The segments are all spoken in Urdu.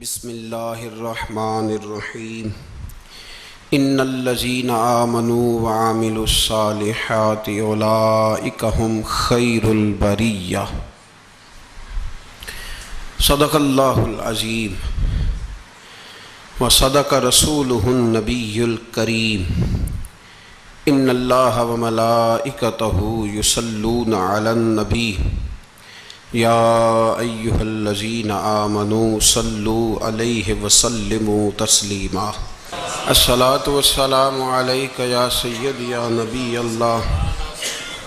بسم اللہ الرحمن الرحیم ان الذین آمنوا وعملوا الصالحات اولئک هم خیر البریہ صدق اللہ العظیم وصدق رسولہ النبی الکریم ان اللہ وملائکتہ یصلون علی النبی یا ایہا الذین آمنوا صلوا علیہ وسلموا تسلیما الصلاۃ والسلام علیک یا سیدی یا نبی اللہ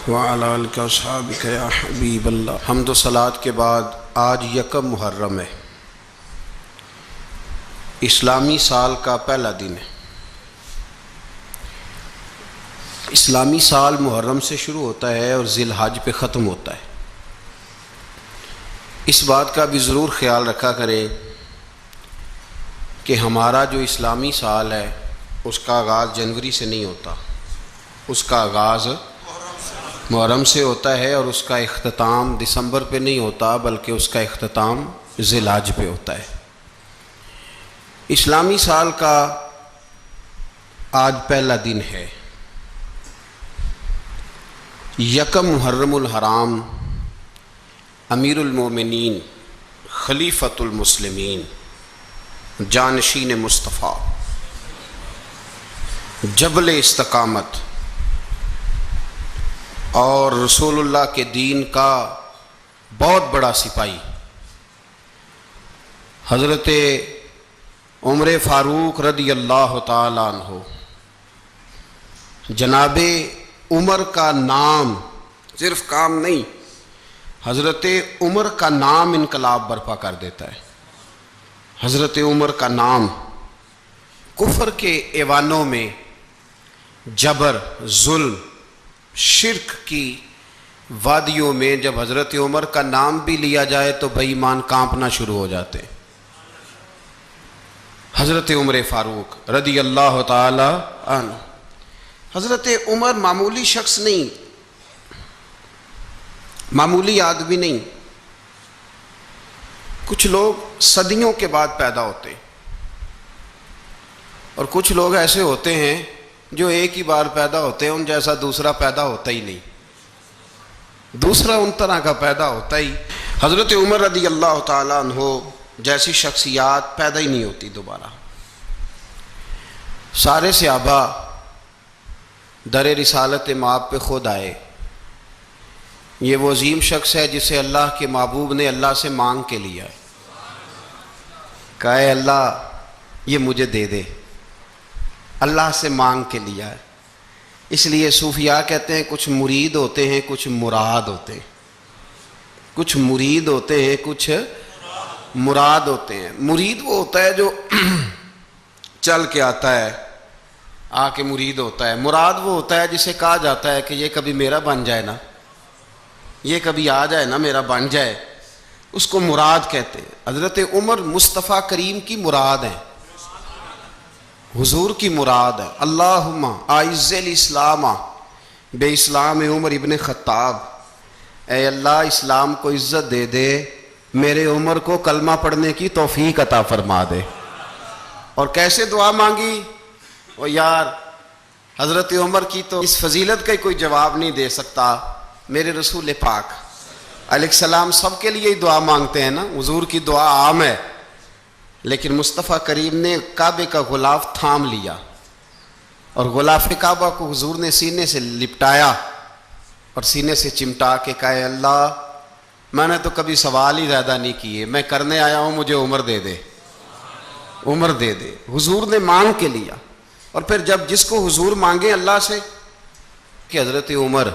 وعلی آلک واصحابک یا حبیب اللہ۔ حمد و صلاۃ کے بعد آج یکم محرم ہے، اسلامی سال کا پہلا دن ہے۔ اسلامی سال محرم سے شروع ہوتا ہے اور ذی الحج پہ ختم ہوتا ہے۔ اس بات کا بھی ضرور خیال رکھا کریں کہ ہمارا جو اسلامی سال ہے اس کا آغاز جنوری سے نہیں ہوتا، اس کا آغاز محرم سے ہوتا ہے اور اس کا اختتام دسمبر پہ نہیں ہوتا بلکہ اس کا اختتام ذی الحج پہ ہوتا ہے۔ اسلامی سال کا آج پہلا دن ہے، یکم محرم الحرام، امیر المومنین خلیفۃ المسلمین جانشین مصطفیٰ جبل استقامت اور رسول اللہ کے دین کا بہت بڑا سپاہی حضرت عمر فاروق رضی اللہ تعالیٰ عنہ، جناب عمر کا نام صرف کام نہیں، حضرت عمر کا نام انقلاب برپا کر دیتا ہے۔ حضرت عمر کا نام کفر کے ایوانوں میں جبر، ظلم، شرک کی وادیوں میں جب حضرت عمر کا نام بھی لیا جائے تو بے ایمان کانپنا شروع ہو جاتے ہیں۔ حضرت عمر فاروق رضی اللہ تعالی عنہ، حضرت عمر معمولی شخص نہیں، معمولی آدمی نہیں۔ کچھ لوگ صدیوں کے بعد پیدا ہوتے ہیں اور کچھ لوگ ایسے ہوتے ہیں جو ایک ہی بار پیدا ہوتے ہیں، ان جیسا دوسرا پیدا ہوتا ہی نہیں، دوسرا ان طرح کا پیدا ہوتا ہی۔ حضرت عمر رضی اللہ تعالیٰ عنہ جیسی شخصیات پیدا ہی نہیں ہوتی دوبارہ۔ سارے صحابہ در رسالت مآب پہ خود آئے۔ یہ وہ عظیم شخص ہے جسے اللہ کے محبوب نے اللہ سے مانگ کے لیا ہے، کہا اے اللہ یہ مجھے دے دے، اللہ سے مانگ کے لیا ہے۔ اس لیے صوفیاء کہتے ہیں کچھ مرید ہوتے ہیں کچھ مراد ہوتے ہیں، کچھ مرید ہوتے ہیں کچھ مراد ہوتے ہیں۔ مرید وہ ہوتا ہے جو چل کے آتا ہے، آ کے مرید ہوتا ہے۔ مراد وہ ہوتا ہے جسے کہا جاتا ہے کہ یہ کبھی میرا بن جائے نا، یہ کبھی آ جائے نا، میرا بن جائے، اس کو مراد کہتے ہیں۔ حضرت عمر مصطفیٰ کریم کی مراد ہیں، حضور کی مراد ہے۔ اللہم اعز الاسلام بے اسلام عمر ابن خطاب، اے اللہ اسلام کو عزت دے دے، میرے عمر کو کلمہ پڑھنے کی توفیق عطا فرما دے۔ اور کیسے دعا مانگی؟ او یار حضرت عمر کی تو اس فضیلت کا کوئی جواب نہیں دے سکتا، میرے رسول پاک علیہ السلام سب کے لیے ہی دعا مانگتے ہیں نا، حضور کی دعا عام ہے، لیکن مصطفیٰ کریم نے کعبے کا غلاف تھام لیا اور غلاف کعبہ کو حضور نے سینے سے لپٹایا اور سینے سے چمٹا کے کہا اے اللہ میں نے تو کبھی سوال ہی زیادہ نہیں کیے، میں کرنے آیا ہوں، مجھے عمر دے دے، عمر دے دے۔ حضور نے مانگ کے لیا۔ اور پھر جب جس کو حضور مانگے اللہ سے کہ حضرت عمر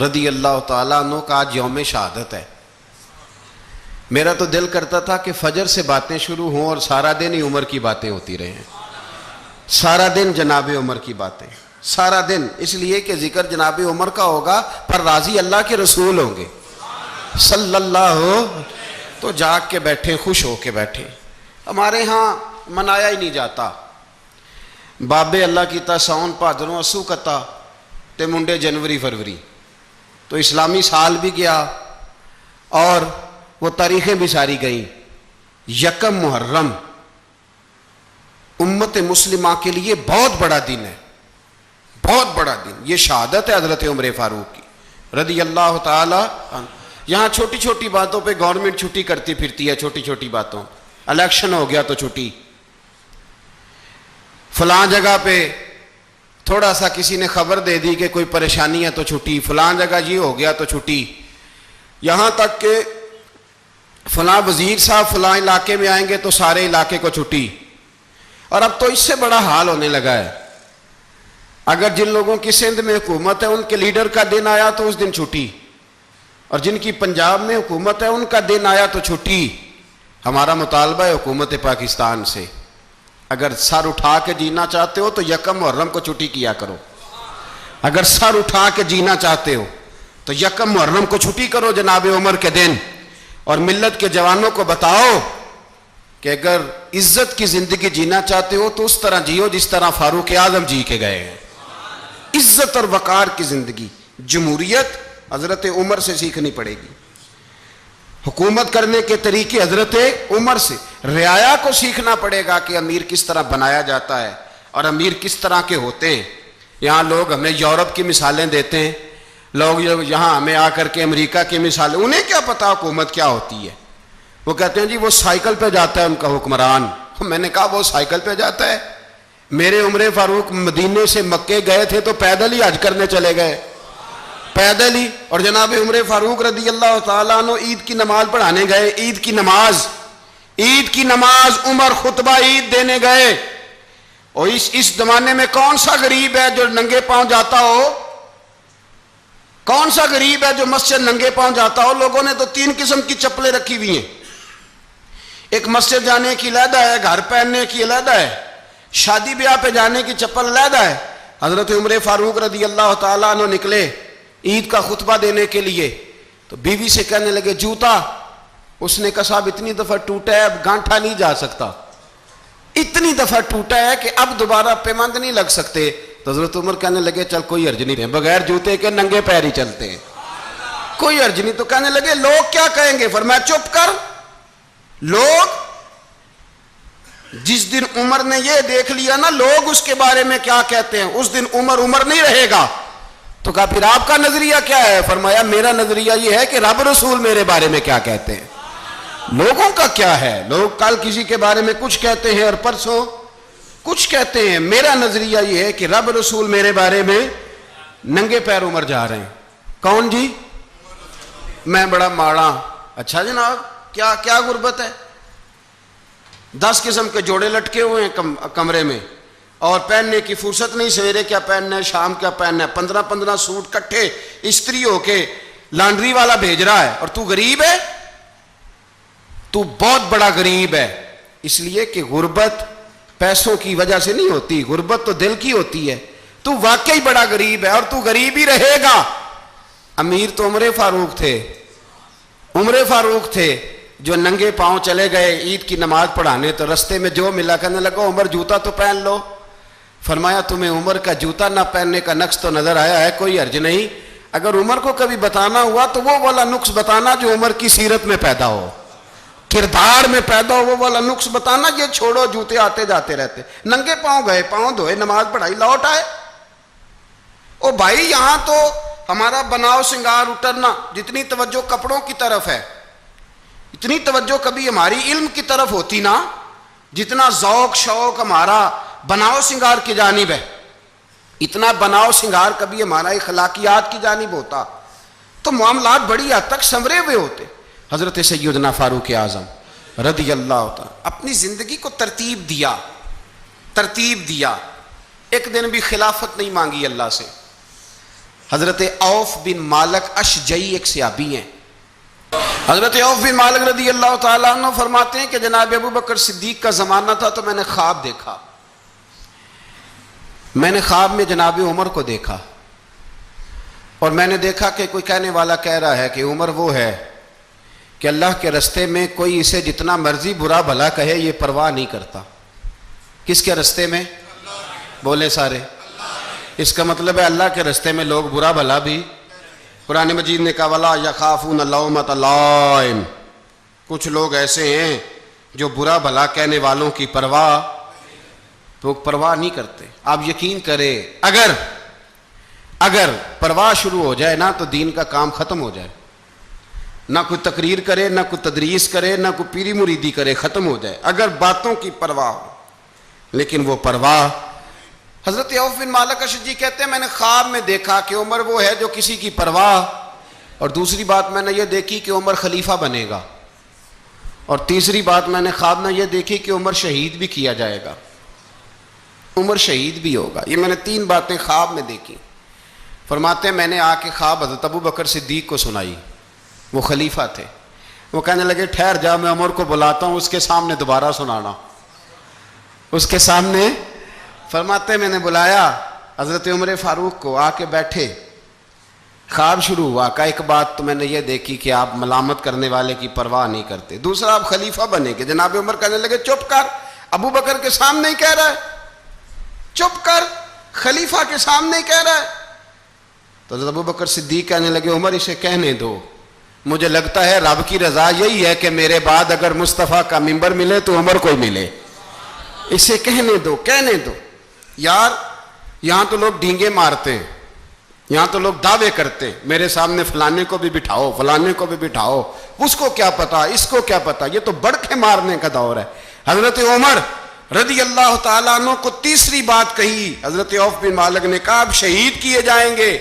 رضی اللہ تعالیٰ عنہ کا آج یوم شہادت ہے، میرا تو دل کرتا تھا کہ فجر سے باتیں شروع ہوں اور سارا دن ہی عمر کی باتیں ہوتی رہیں، سارا دن جناب عمر کی باتیں، سارا دن، اس لیے کہ ذکر جناب عمر کا ہوگا پر راضی اللہ کے رسول ہوں گے صلی اللہ، تو جاگ کے بیٹھے، خوش ہو کے بیٹھے۔ ہمارے ہاں منایا ہی نہیں جاتا، بابے اللہ کیتا ساؤن بھادروں اسو کتا تے منڈے جنوری فروری، تو اسلامی سال بھی گیا اور وہ تاریخیں بھی ساری گئیں۔ یکم محرم امت مسلمہ کے لیے بہت بڑا دن ہے، بہت بڑا دن. یہ شہادت ہے حضرت عمر فاروق کی رضی اللہ تعالی عنہ. یہاں چھوٹی چھوٹی باتوں پہ گورنمنٹ چھٹی کرتی پھرتی ہے، چھوٹی چھوٹی باتوں. الیکشن ہو گیا تو چھٹی، فلاں جگہ پہ تھوڑا سا کسی نے خبر دے دی کہ کوئی پریشانی ہے تو چھٹی، فلاں جگہ یہ ہو گیا تو چھٹی. یہاں تک کہ فلاں وزیر صاحب فلاں علاقے میں آئیں گے تو سارے علاقے کو چھٹی. اور اب تو اس سے بڑا حال ہونے لگا ہے، اگر جن لوگوں کی سندھ میں حکومت ہے ان کے لیڈر کا دن آیا تو اس دن چھٹی، اور جن کی پنجاب میں حکومت ہے ان کا دن آیا تو چھٹی. ہمارا مطالبہ ہے حکومت پاکستان سے، اگر سر اٹھا کے جینا چاہتے ہو تو یکم محرم کو چھٹی کیا کرو. اگر سر اٹھا کے جینا چاہتے ہو تو یکم محرم کو چھٹی کرو جناب عمر کے دن. اور ملت کے جوانوں کو بتاؤ کہ اگر عزت کی زندگی جینا چاہتے ہو تو اس طرح جیو جس طرح فاروق اعظم جی کے گئے ہیں. عزت اور وقار کی زندگی. جمہوریت حضرت عمر سے سیکھنی پڑے گی، حکومت کرنے کے طریقے حضرت عمر سے. رعایا کو سیکھنا پڑے گا کہ امیر کس طرح بنایا جاتا ہے اور امیر کس طرح کے ہوتے ہیں. یہاں لوگ ہمیں یورپ کی مثالیں دیتے ہیں، لوگ یہاں ہمیں آ کر کے امریکہ کی مثالیں، انہیں کیا پتا حکومت کیا ہوتی ہے. وہ کہتے ہیں جی وہ سائیکل پہ جاتا ہے ان کا حکمران. میں نے کہا وہ سائیکل پہ جاتا ہے؟ میرے عمر فاروق مدینے سے مکے گئے تھے تو پیدل ہی حج کرنے چلے گئے، پیدل ہی. اور جناب عمر فاروق رضی اللہ تعالیٰ عنہ عید کی نماز پڑھانے گئے. عید کی نماز عمر خطبہ عید دینے گئے. اور اس زمانے میں کون سا غریب ہے جو ننگے پاؤں جاتا ہو؟ کون سا غریب ہے جو مسجد ننگے پاؤں جاتا ہو؟ لوگوں نے تو 3 قسم کی چپلیں رکھی ہوئی ہیں. ایک مسجد جانے کی علیحدہ ہے، گھر پہننے کی علیحدہ ہے، شادی بیاہ پہ جانے کی چپل علیحدہ ہے. حضرت عمر فاروق رضی اللہ تعالیٰ عنہ نکلے عید کا خطبہ دینے کے لیے تو بیوی سے کہنے لگے جوتا. اس نے کہا صاحب اتنی دفعہ ٹوٹا ہے اب گانٹھا نہیں جا سکتا، اتنی دفعہ ٹوٹا ہے کہ اب دوبارہ پیمند نہیں لگ سکتے. تو حضرت عمر کہنے لگے چل کوئی حرج نہیں، بغیر جوتے کے ننگے پیر ہی چلتے ہیں، کوئی حرج نہیں. تو کہنے لگے لوگ کیا کہیں گے؟ فرمایا چپ کر. لوگ جس دن عمر نے یہ دیکھ لیا نا لوگ اس کے بارے میں کیا کہتے ہیں، اس دن عمر نہیں رہے گا. تو کہا پھر آپ کا نظریہ کیا ہے؟ فرمایا میرا نظریہ یہ ہے کہ رب رسول میرے بارے میں کیا کہتے ہیں. لوگوں کا کیا ہے؟ لوگ کل کسی کے بارے میں کچھ کہتے ہیں اور پرسوں کچھ کہتے ہیں. میرا نظریہ یہ ہے کہ رب رسول میرے بارے میں ننگے پیر عمر جا رہے ہیں. کون جی؟ میں بڑا ماڑا. اچھا جناب کیا غربت ہے؟ 10 قسم کے جوڑے لٹکے ہوئے ہیں کمرے میں اور پہننے کی فرصت نہیں. سویرے کیا پہننا ہے، شام کیا پہننا ہے، 15 سوٹ کٹھے استری ہو کے لانڈری والا بھیج رہا ہے. اور تو غریب ہے، تو بہت بڑا غریب ہے. اس لیے کہ غربت پیسوں کی وجہ سے نہیں ہوتی، غربت تو دل کی ہوتی ہے. تو واقعی بڑا غریب ہے اور تو غریب ہی رہے گا. امیر تو عمر فاروق تھے جو ننگے پاؤں چلے گئے عید کی نماز پڑھانے. تو رستے میں جو ملا کہنے لگا عمر جوتا تو پہن لو. فرمایا تمہیں عمر کا جوتا نہ پہننے کا نقص تو نظر آیا ہے، کوئی حرج نہیں. اگر عمر کو کبھی بتانا ہوا تو وہ والا نقص بتانا جو عمر کی سیرت میں پیدا ہو، کردار میں پیدا ہو، وہ والا نقص بتانا. یہ چھوڑو جوتے آتے جاتے رہتے. ننگے پاؤں گئے، پاؤں دھوئے، نماز پڑھائی، لوٹ آئے. او بھائی یہاں تو ہمارا بناؤ سنگار اترنا، جتنی توجہ کپڑوں کی طرف ہے اتنی توجہ کبھی ہماری علم کی طرف ہوتی نا، جتنا ذوق شوق ہمارا بناؤ سنگار کی جانب ہے، اتنا بناؤ سنگار کبھی ہمارا اخلاقیات کی جانب ہوتا تو معاملات بڑی حد تک سنورے ہوئے ہوتے. حضرت سیدنا فاروق اعظم رضی اللہ تعالی اپنی زندگی کو ترتیب دیا. ایک دن بھی خلافت نہیں مانگی اللہ سے. حضرت عوف بن مالک اشجعی ایک صحابی ہیں. حضرت عوف بن مالک رضی اللہ تعالیٰ عنہ فرماتے ہیں کہ جناب ابو بکر صدیق کا زمانہ تھا تو میں نے خواب دیکھا. میں نے خواب میں جناب عمر کو دیکھا اور میں نے دیکھا کہ کوئی کہنے والا کہہ رہا ہے کہ عمر وہ ہے کہ اللہ کے رستے میں کوئی اسے جتنا مرضی برا بھلا کہے یہ پرواہ نہیں کرتا. کس کے رستے میں؟ بولے سارے. اس کا مطلب ہے اللہ کے رستے میں لوگ برا بھلا بھی. قرآن مجید نے کہا وَلَا يَخَافُونَ لَوْمَةَ لَائِمٍ. کچھ لوگ ایسے ہیں جو برا بھلا کہنے والوں کی پرواہ، تو پرواہ نہیں کرتے. آپ یقین کریں اگر پرواہ شروع ہو جائے نا تو دین کا کام ختم ہو جائے. نہ کوئی تقریر کرے، نہ کوئی تدریس کرے، نہ کوئی پیری مریدی کرے، ختم ہو جائے اگر باتوں کی پرواہ ہو. لیکن وہ پرواہ، حضرت عوف بن مالک اشجعی کہتے ہیں میں نے خواب میں دیکھا کہ عمر وہ ہے جو کسی کی پرواہ، اور دوسری بات میں نے یہ دیکھی کہ عمر خلیفہ بنے گا، اور تیسری بات میں نے خواب میں یہ دیکھی کہ عمر شہید بھی کیا جائے گا، عمر شہید بھی ہوگا. یہ میں نے 3 باتیں خواب میں دیکھی. فرماتے ہیں میں نے آ کے خواب حضرت ابو بکر صدیق کو سنائی، وہ خلیفہ تھے. وہ کہنے لگے ٹھہر جا، میں عمر کو بلاتا ہوں، اس کے سامنے دوبارہ سنانا. اس کے سامنے، فرماتے ہیں میں نے بلایا حضرت عمر فاروق کو، آ کے بیٹھے. خواب شروع ہوا. کہا ایک بات تو میں نے یہ دیکھی کہ آپ ملامت کرنے والے کی پرواہ نہیں کرتے، دوسرا آپ خلیفہ بنے گے. جناب عمر کہنے لگے چپ کر، ابو بکر کے سامنے ہی کہہ رہا ہے، چپ کر، خلیفہ کے سامنے ہی کہہ رہا ہے. تو حضرت ابو بکر صدیق کہنے لگے عمر اسے کہنے دو، مجھے لگتا ہے رب کی رضا یہی ہے کہ میرے بعد اگر مصطفیٰ کا منبر ملے تو عمر کو ملے، اسے کہنے دو، کہنے دو. یار یہاں تو لوگ ڈینگے مارتے ہیں، یہاں تو لوگ دعوے کرتے ہیں میرے سامنے فلانے کو بھی بٹھاؤ، فلانے کو بھی بٹھاؤ، اس کو کیا پتا، اس کو کیا پتا. یہ تو بڑکے مارنے کا دور ہے. حضرت عمر رضی اللہ تعالیٰ عنہ کو تیسری بات کہی. حضرت عوف بن مالک نے کہا آپ شہید کیے جائیں گے،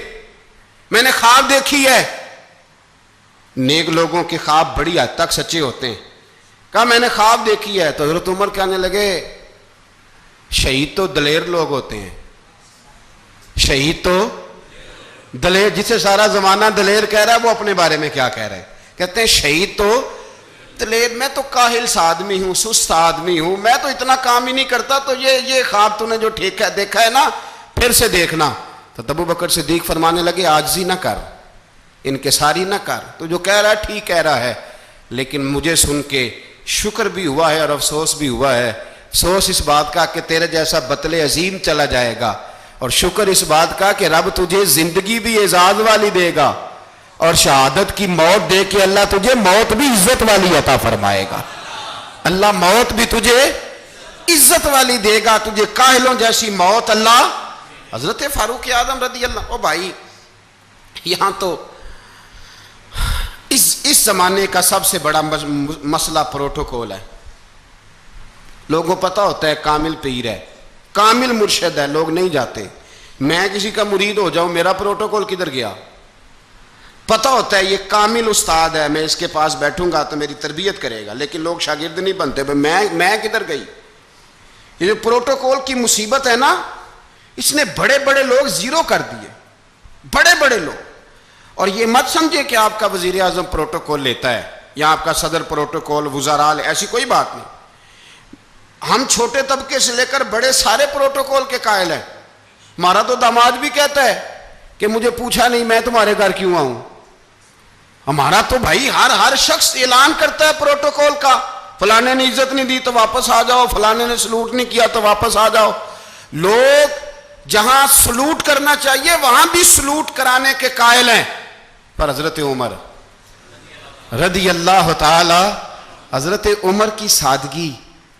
میں نے خواب دیکھی ہے. نیک لوگوں کے خواب بڑی حد تک سچے ہوتے ہیں. کہا میں نے خواب دیکھی ہے. تو حضرت عمر کہنے لگے شہید تو دلیر لوگ ہوتے ہیں، شہید تو دلیر، جسے سارا زمانہ دلیر کہہ رہا ہے وہ اپنے بارے میں کیا کہہ رہے ہیں؟ کہتے ہیں شہید تو دلیر، میں تو کاہل سا آدمی ہوں، سست آدمی ہوں، میں تو اتنا کام ہی نہیں کرتا. تو یہ خواب تو نے جو دیکھا ہے نا پھر سے دیکھنا. تو ابو بکر صدیق فرمانے لگے عاجزی نہ کر، انکساری نہ کر، تو جو کہہ رہا ہے ٹھیک کہہ رہا ہے، لیکن مجھے سن کے شکر بھی ہوا ہے اور افسوس بھی ہوا ہے. افسوس اس بات کا کہ تیرے جیسا بطل عظیم چلا جائے گا، اور شکر اس بات کا کہ رب تجھے زندگی بھی اعزاز والی دے گا، اور شہادت کی موت دے کے اللہ تجھے موت بھی عزت والی عطا فرمائے گا. اللہ موت بھی تجھے عزت والی دے گا، تجھے کاہلوں جیسی موت اللہ. حضرت فاروق اعظم رضی اللہ، او بھائی یہاں تو اس زمانے کا سب سے بڑا مسئلہ پروٹوکول ہے. لوگوں کو پتہ ہوتا ہے کامل پیر ہے، کامل مرشد ہے، لوگ نہیں جاتے. میں کسی کا مرید ہو جاؤں، میرا پروٹوکول کدھر گیا؟ پتہ ہوتا ہے یہ کامل استاد ہے، میں اس کے پاس بیٹھوں گا تو میری تربیت کرے گا، لیکن لوگ شاگرد نہیں بنتے. میں کدھر گئی؟ یہ جو پروٹوکول کی مصیبت ہے نا، اس نے بڑے بڑے لوگ زیرو کر دیے، بڑے بڑے لوگ. اور یہ مت سمجھے کہ آپ کا وزیر اعظم پروٹوکول لیتا ہے یا آپ کا صدر پروٹوکول، وزراء، ایسی کوئی بات نہیں. ہم چھوٹے طبقے سے لے کر بڑے سارے پروٹوکول کے قائل ہیں. ہمارا تو داماد بھی کہتا ہے کہ مجھے پوچھا نہیں میں تمہارے گھر کیوں آؤں. ہمارا تو بھائی ہر شخص اعلان کرتا ہے پروٹوکول کا، فلانے نے عزت نہیں دی تو واپس آ جاؤ، فلانے نے سلوٹ نہیں کیا تو واپس آ جاؤ. لوگ جہاں سلوٹ کرنا چاہیے وہاں بھی سلوٹ کرانے کے قائل ہیں. پر حضرت عمر رضی اللہ تعالی، حضرت عمر کی سادگی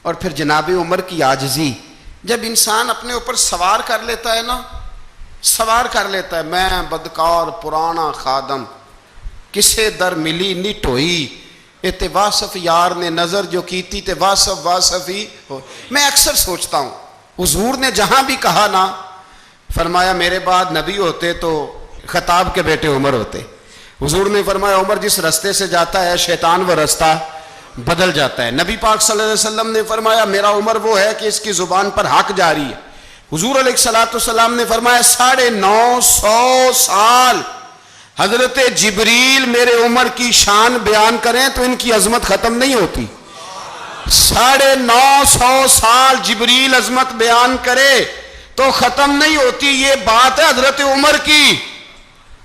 اور پھر جناب عمر کی عاجزی، جب انسان اپنے اوپر سوار کر لیتا ہے نا، سوار کر لیتا ہے، میں بدکار پرانا خادم، کسے در ملی نٹ ہوئی، تے واصف یار نے نظر جو کیتی تے واصف ہی ہو. میں اکثر سوچتا ہوں حضور نے جہاں بھی کہا نا، فرمایا میرے بعد نبی ہوتے تو خطاب کے بیٹے عمر ہوتے. حضور نے فرمایا عمر جس رستے سے جاتا ہے شیطان وہ رستہ بدل جاتا ہے. نبی پاک صلی اللہ علیہ وسلم نے فرمایا میرا عمر وہ ہے کہ اس کی زبان پر حق جاری ہے. حضور علیہ السلام نے فرمایا 950 سال حضرت جبریل میرے عمر کی شان بیان کریں تو ان کی عظمت ختم نہیں ہوتی. 950 سال جبریل عظمت بیان کرے تو ختم نہیں ہوتی. یہ بات ہے حضرت عمر کی.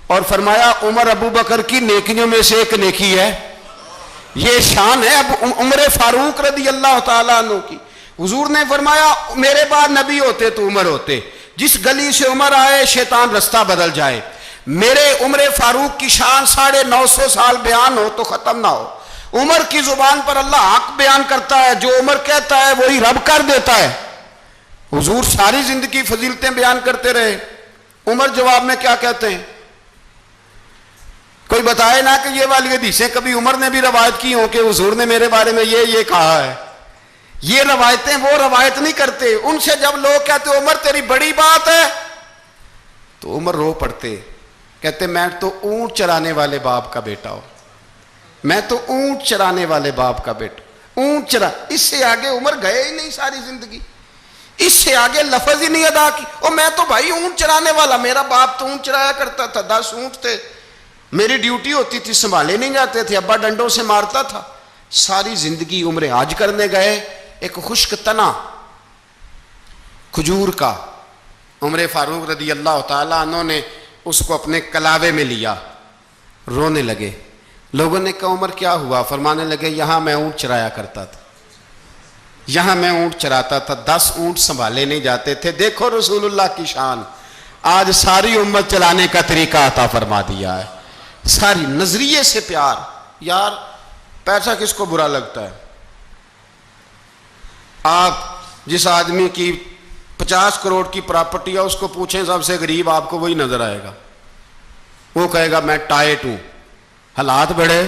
اور فرمایا عمر ابو بکر کی نیکیوں میں سے ایک نیکی ہے. یہ شان ہے اب عمر فاروق رضی اللہ تعالیٰ عنہ کی. حضور نے فرمایا میرے بعد نبی ہوتے تو عمر ہوتے. جس گلی سے عمر آئے شیطان رستہ بدل جائے. میرے عمر فاروق کی شان 950 سال بیان ہو تو ختم نہ ہو. عمر کی زبان پر اللہ حق بیان کرتا ہے، جو عمر کہتا ہے وہی رب کر دیتا ہے۔ حضور ساری زندگی فضیلتیں بیان کرتے رہے، عمر جواب میں کیا کہتے ہیں؟ کوئی بتائے نا کہ یہ والی حدیثیں کبھی عمر نے بھی روایت کی ہوں کہ حضور نے میرے بارے میں یہ کہا ہے۔ یہ روایتیں وہ روایت نہیں کرتے، ان سے جب لوگ کہتے عمر تیری بڑی بات ہے تو عمر رو پڑتے، کہتے میں تو اونٹ چرانے والے باپ کا بیٹا ہوں، میں تو اونٹ چرانے والے باپ کا بیٹا، اونٹ چرا۔ اس سے آگے عمر گئے ہی نہیں ساری زندگی، اس سے آگے لفظ ہی نہیں ادا کی۔ اور میں تو بھائی اونٹ چرانے والا، میرا باپ تو اونٹ چرایا کرتا تھا، 10 اونٹ تھے، میری ڈیوٹی ہوتی تھی، سنبھالے نہیں جاتے تھے، ابا ڈنڈوں سے مارتا تھا۔ ساری زندگی عمر حج کرنے گئے، ایک خشک تنا کھجور کا عمر فاروق رضی اللہ تعالیٰ عنہ نے اس کو اپنے کلاوے میں لیا، رونے لگے۔ لوگوں نے کہا عمر کیا ہوا؟ فرمانے لگے یہاں میں اونٹ چرایا کرتا تھا، یہاں میں اونٹ چراتا تھا، 10 اونٹ سنبھالے نہیں جاتے تھے۔ دیکھو رسول اللہ کی شان، آج ساری امت چلانے کا طریقہ عطا فرما دیا ہے، ساری نظریے سے پیار۔ یار پیسہ کس کو برا لگتا ہے؟ آپ جس آدمی کی 50 کروڑ کی پراپرٹی ہے اس کو پوچھیں سب سے غریب، آپ کو وہی نظر آئے گا، وہ کہے گا میں ٹائٹ ہوں۔ حالات بڑے،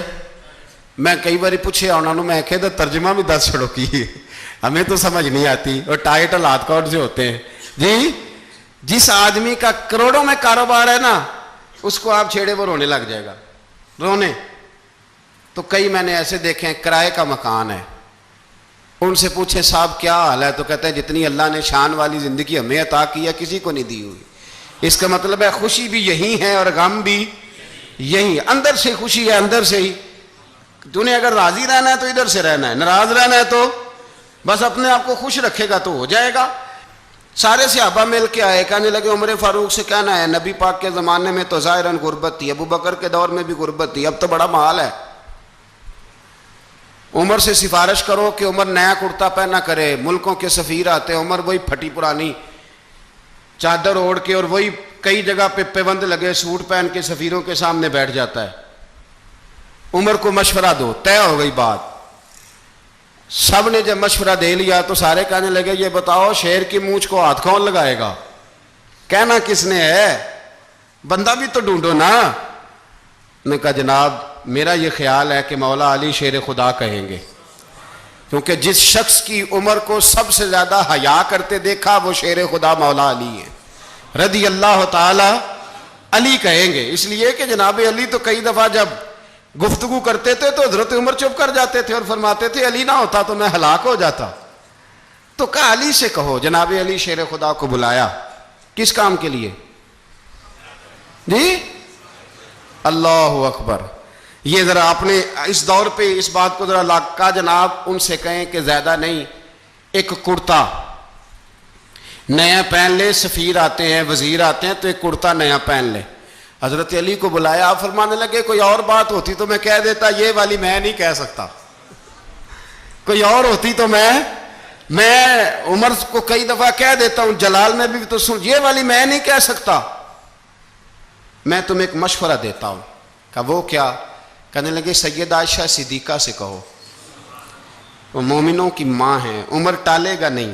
میں کئی باری پوچھے انہوں نے، میں کہتا ترجمہ بھی 10 چھڑوں کی، ہمیں تو سمجھ نہیں آتی، اور ٹائٹ حالات کون سے ہوتے ہیں جی؟ جس آدمی کا کروڑوں میں کاروبار ہے نا، اس کو آپ چھیڑے وہ رونے لگ جائے گا، رونے۔ تو کئی میں نے ایسے دیکھے ہیں کرائے کا مکان ہے، ان سے پوچھیں صاحب کیا حال ہے، تو کہتے ہیں جتنی اللہ نے شان والی زندگی ہمیں عطا کی ہے کسی کو نہیں دی ہوئی۔ اس کا مطلب ہے خوشی بھی یہی ہے اور غم بھی یہی، اندر سے خوشی ہے، اندر سے ہی۔ تو نے اگر راضی رہنا ہے تو ادھر سے رہنا ہے، ناراض رہنا ہے تو بس اپنے آپ کو خوش رکھے گا تو ہو جائے گا۔ سارے صحابہ مل کے آئے، کہنے لگے عمر فاروق سے کہنا ہے نبی پاک کے زمانے میں تو ظاہراً غربت تھی، ابو بکر کے دور میں بھی غربت تھی، اب تو بڑا مال ہے، عمر سے سفارش کرو کہ عمر نیا کرتا پہنا کرے۔ ملکوں کے سفیر آتے، عمر وہی پھٹی پرانی چادر اوڑھ کے اور وہی کئی جگہ پہ پیوند لگے سوٹ پہن کے سفیروں کے سامنے بیٹھ جاتا ہے۔ عمر کو مشورہ دو، طے ہو گئی بات۔ سب نے جب مشورہ دے لیا تو سارے کہنے لگے یہ بتاؤ شیر کی مونچھ کو ہاتھ کون لگائے گا؟ کہنا کس نے ہے؟ بندہ بھی تو ڈھونڈو نا۔ نے کہا جناب میرا یہ خیال ہے کہ مولا علی شیر خدا کہیں گے، کیونکہ جس شخص کی عمر کو سب سے زیادہ حیا کرتے دیکھا وہ شیر خدا مولا علی ہے رضی اللہ تعالی علی کہیں گے۔ اس لیے کہ جناب علی تو کئی دفعہ جب گفتگو کرتے تھے تو حضرت عمر چپ کر جاتے تھے اور فرماتے تھے علی نہ ہوتا تو میں ہلاک ہو جاتا۔ تو کہا علی سے کہو۔ جناب علی شیر خدا کو بلایا، کس کام کے لیے جی؟ اللہ اکبر۔ یہ ذرا آپ نے اس دور پہ اس بات کو ذرا کہا جناب ان سے کہیں کہ زیادہ نہیں، ایک کرتا نیا پہن لے، سفیر آتے ہیں وزیر آتے ہیں تو ایک کرتا نیا پہن لے۔ حضرت علی کو بلایا، آپ فرمانے لگے کوئی اور بات ہوتی تو میں کہہ دیتا، یہ والی میں نہیں کہہ سکتا، کوئی اور ہوتی تو میں عمر کو کئی دفعہ کہہ دیتا ہوں، جلال میں بھی تو سن، یہ والی میں نہیں کہہ سکتا، میں تمہیں ایک مشورہ دیتا ہوں۔ کہا وہ کیا؟ کہنے لگے سیدہ عائشہ صدیقہ سے کہو، وہ مومنوں کی ماں ہیں، عمر ٹالے گا نہیں۔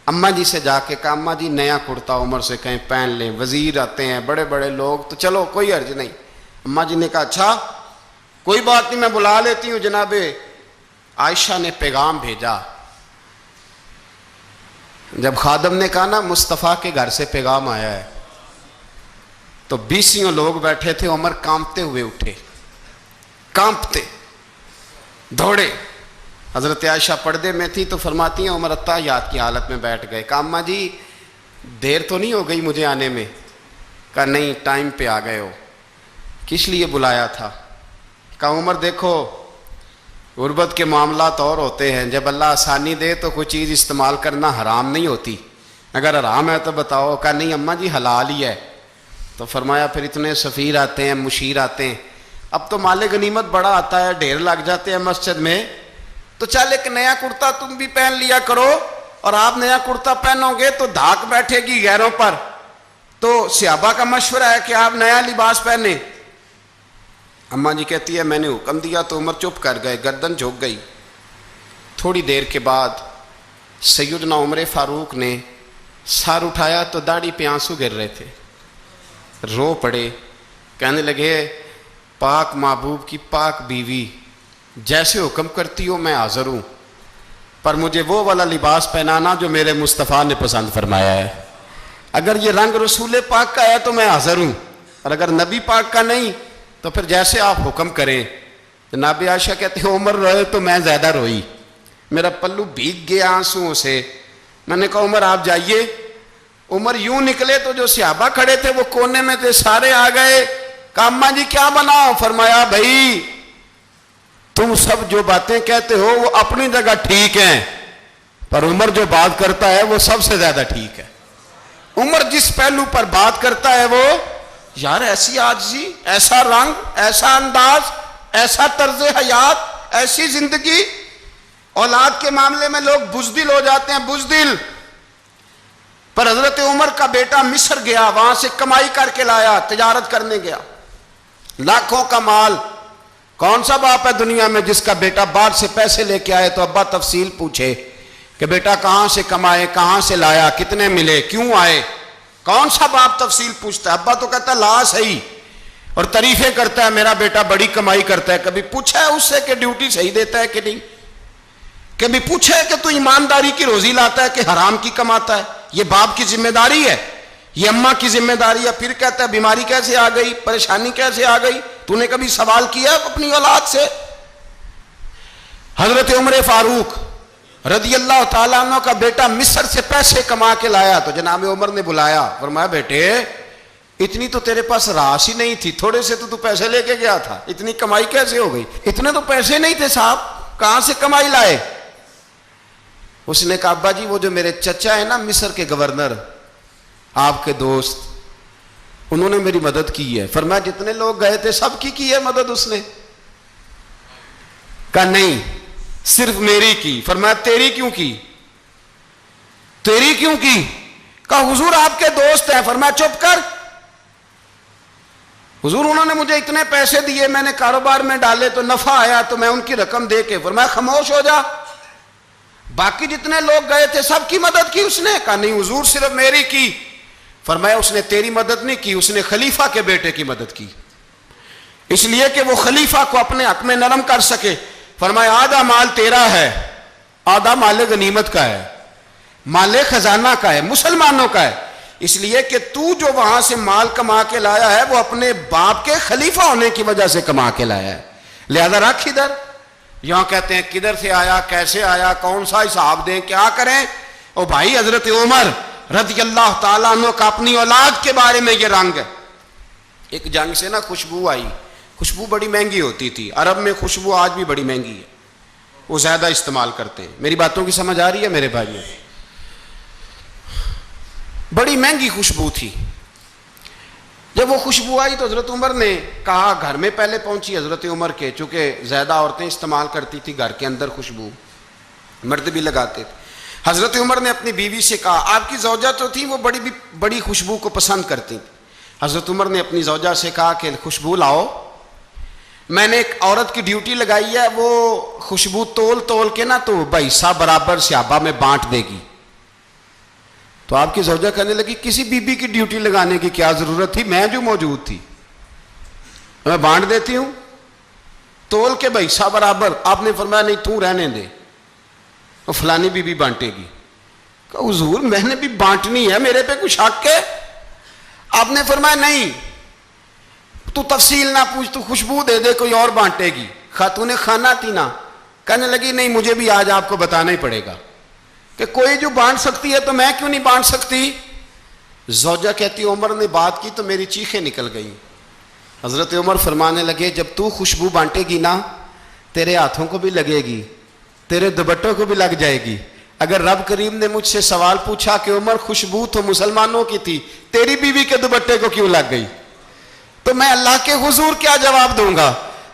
اماں جی سے جا کے کہا اماں جی نیا کرتا عمر سے کہیں پہن لیں، وزیر آتے ہیں بڑے بڑے لوگ تو چلو کوئی حرج نہیں۔ اماں جی نے کہا اچھا کوئی بات نہیں میں بلا لیتی ہوں۔ جناب عائشہ نے پیغام بھیجا، جب خادم نے کہا نا مصطفیٰ کے گھر سے پیغام آیا ہے تو 20 لوگ بیٹھے تھے، عمر کانپتے ہوئے اٹھے، کانپتے دوڑے۔ حضرت عائشہ پردے میں تھی تو فرماتی ہیں عمر اتحیات کی حالت میں بیٹھ گئے۔ کہا اماں جی دیر تو نہیں ہو گئی مجھے آنے میں؟ کہا نہیں ٹائم پہ آ گئے ہو۔ کس لیے بلایا تھا؟ کہا عمر دیکھو غربت کے معاملات اور ہوتے ہیں، جب اللہ آسانی دے تو کوئی چیز استعمال کرنا حرام نہیں ہوتی، اگر حرام ہے تو بتاؤ۔ کہا نہیں اماں جی حلال ہی ہے۔ تو فرمایا پھر اتنے سفیر آتے ہیں مشیر آتے ہیں، اب تو مال غنیمت بڑا آتا ہے، ڈھیر لگ جاتے ہیں مسجد میں، تو چل ایک نیا کرتا تم بھی پہن لیا کرو، اور آپ نیا کرتا پہنو گے تو دھاک بیٹھے گی غیروں پر۔ تو صحابہ کا مشورہ ہے کہ آپ نیا لباس پہنیں۔ اماں جی کہتی ہے میں نے حکم دیا تو عمر چپ کر گئے، گردن جھک گئی۔ تھوڑی دیر کے بعد سیدنا عمر فاروق نے سر اٹھایا تو داڑھی پہ آنسو گر رہے تھے، رو پڑے، کہنے لگے پاک محبوب کی پاک بیوی جیسے حکم کرتی ہو میں حاضر ہوں، پر مجھے وہ والا لباس پہنانا جو میرے مصطفیٰ نے پسند فرمایا ہے۔ اگر یہ رنگ رسول پاک کا ہے تو میں حاضر ہوں، اور اگر نبی پاک کا نہیں تو پھر جیسے آپ حکم کریں۔ جناب عائشہ کہتے ہیں عمر روئے تو میں زیادہ روئی، میرا پلو بھیگ گیا آنسوؤں سے۔ میں نے کہا عمر آپ جائیے۔ عمر یوں نکلے تو جو صحابہ کھڑے تھے وہ کونے میں تھے، سارے آ گئے۔ کہا اماں جی کیا بناؤ؟ فرمایا بھائی تم سب جو باتیں کہتے ہو وہ اپنی جگہ ٹھیک ہیں، پر عمر جو بات کرتا ہے وہ سب سے زیادہ ٹھیک ہے۔ عمر جس پہلو پر بات کرتا ہے وہ، یار ایسی عاجزی، ایسا رنگ، ایسا انداز، ایسا طرز حیات، ایسی زندگی۔ اولاد کے معاملے میں لوگ بزدل ہو جاتے ہیں، بزدل، پر حضرت عمر کا بیٹا مصر گیا، وہاں سے کمائی کر کے لایا، تجارت کرنے گیا، لاکھوں کا مال۔ کون سا باپ ہے دنیا میں جس کا بیٹا باہر سے پیسے لے کے آئے تو ابا تفصیل پوچھے کہ بیٹا کہاں سے کمائے، کہاں سے لایا، کتنے ملے، کیوں آئے؟ کون سا باپ تفصیل پوچھتا ہے؟ ابا تو کہتا ہے لا صحیح، اور تعریفیں کرتا ہے میرا بیٹا بڑی کمائی کرتا ہے۔ کبھی پوچھا ہے اس سے کہ ڈیوٹی صحیح دیتا ہے کہ نہیں؟ کبھی پوچھا ہے کہ تو ایمانداری کی روزی لاتا ہے کہ حرام کی کماتا ہے؟ یہ باپ کی ذمہ داری ہے، یہ اماں کی ذمہ داری ہے۔ پھر کہتا ہے بیماری کیسے آ گئی، پریشانی کیسے آ گئی؟ تو نے کبھی سوال کیا اپنی اولاد سے؟ حضرت عمر فاروق رضی اللہ تعالیٰ عنہ کا بیٹا مصر سے پیسے کما کے لایا تو جناب عمر نے بلایا، فرمایا بیٹے اتنی تو تیرے پاس راس ہی نہیں تھی، تھوڑے سے تو پیسے لے کے گیا تھا، اتنی کمائی کیسے ہو گئی؟ اتنے تو پیسے نہیں تھے صاحب، کہاں سے کمائی لائے؟ اس نے کہا ابا جی وہ جو میرے چچا ہے نا مصر کے گورنر، آپ کے دوست، انہوں نے میری مدد کی ہے۔ فرمایا جتنے لوگ گئے تھے سب کی ہے مدد اس نے؟ کہا نہیں صرف میری کی۔ فرمایا تیری کیوں کی؟ تیری کیوں کی؟ کہا حضور آپ کے دوست ہیں۔ فرمایا چپ کر، حضور انہوں نے مجھے اتنے پیسے دیے، میں نے کاروبار میں ڈالے تو نفع آیا تو میں ان کی رقم دے کے۔ فرمایا خاموش ہو جا، باقی جتنے لوگ گئے تھے سب کی مدد کی اس نے؟ کہا نہیں حضور صرف میری کی۔ فرمایا اس نے تیری مدد نہیں کی، اس نے خلیفہ کے بیٹے کی مدد کی، اس لیے کہ وہ خلیفہ کو اپنے حق میں نرم کر سکے۔ فرمایا آدھا مال تیرا ہے، آدھا مال غنیمت کا ہے، مال خزانہ کا ہے، مسلمانوں کا ہے، اس لیے کہ تو جو وہاں سے مال کما کے لایا ہے وہ اپنے باپ کے خلیفہ ہونے کی وجہ سے کما کے لایا ہے، لہذا رکھ ادھر۔ یہاں کہتے ہیں کدھر سے آیا، کیسے آیا، کون سا حساب دیں، کیا کریں؟ او بھائی حضرت عمر رضی اللہ تعالیٰ عنہ کا اپنی اولاد کے بارے میں یہ رنگ ہے۔ ایک جنگ سے نا خوشبو آئی، خوشبو بڑی مہنگی ہوتی تھی، عرب میں خوشبو آج بھی بڑی مہنگی ہے، وہ زیادہ استعمال کرتے ہیں۔ میری باتوں کی سمجھ آ رہی ہے میرے بھائیوں؟ بڑی مہنگی خوشبو تھی۔ جب وہ خوشبو آئی تو حضرت عمر نے کہا، گھر میں پہلے پہنچی حضرت عمر کے، چونکہ زیادہ عورتیں استعمال کرتی تھی گھر کے اندر خوشبو، مرد بھی لگاتے تھے۔ حضرت عمر نے اپنی بیوی سے کہا، آپ کی زوجہ تو تھی وہ بڑی خوشبو کو پسند کرتی تھی۔ حضرت عمر نے اپنی زوجہ سے کہا کہ خوشبو لاؤ، میں نے ایک عورت کی ڈیوٹی لگائی ہے، وہ خوشبو تول کے نا تو حصہ برابر صحابہ میں بانٹ دے گی۔ تو آپ کی زوجہ کہنے لگی کسی بی بی کی ڈیوٹی لگانے کی کیا ضرورت تھی، میں جو موجود تھی میں بانٹ دیتی ہوں تول کے حصہ برابر۔ آپ نے فرمایا نہیں تو رہنے دے، وہ فلانی بی بی بانٹے گی۔ کہا حضور میں نے بھی بانٹنی ہے، میرے پہ کچھ حق ہے؟ آپ نے فرمایا نہیں، تو تفصیل نہ پوچھ، تو خوشبو دے دے، کوئی اور بانٹے گی۔ خاتون خانہ تھی نا، کہنے لگی نہیں مجھے بھی آج آپ کو بتانا ہی پڑے گا کہ کوئی جو بانٹ سکتی ہے تو میں کیوں نہیں بانٹ سکتی؟ زوجہ کہتی عمر نے بات کی تو میری چیخیں نکل گئیں۔ حضرت عمر فرمانے لگے جب تو خوشبو بانٹے گی نا تیرے ہاتھوں کو بھی لگے گی، تیرے دوپٹوں کو بھی لگ جائے گی۔ اگر رب کریم نے مجھ سے سوال پوچھا کہ عمر خوشبو تو مسلمانوں کی تھی، تیری بیوی کے دوپٹے کو کیوں لگ گئی، تو میں اللہ کے حضور کیا جواب دوں گا؟